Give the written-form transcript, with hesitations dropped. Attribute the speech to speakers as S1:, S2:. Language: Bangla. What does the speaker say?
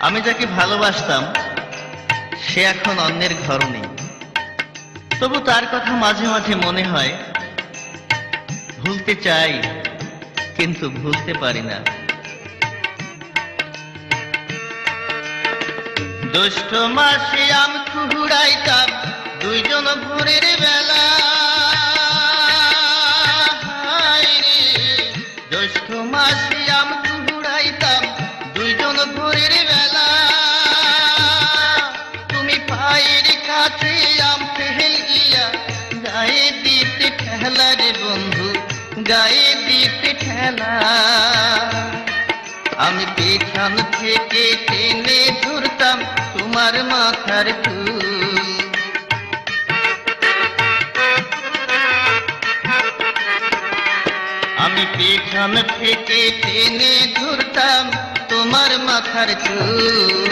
S1: আমি যাকে ভালোবাসতাম সে এখন অন্যের ঘর নেই, তবু তার কথা মাঝে মাঝে মনে হয়। ভুলতে চাই কিন্তু ভুলতে পারি না। দুষ্ট মাসে আম কুড়াইতাম দুইজন ভোরের বেলা, জ্যৈষ্ঠ মাসে আম কুড়াইতাম দুইজন ভোরের বেলা। তুমি পায়ের কাছে আম ফেল গিয়া গায়ে দিতে ঠেলা রে বন্ধু, গায়ে দিতে ঠেলা। আমি পেছন থেকে টেনে ধরতাম তোমার মাথার চুল। আমি পেছন থেকে টেনে ধরতাম তোমার মাথার চুল।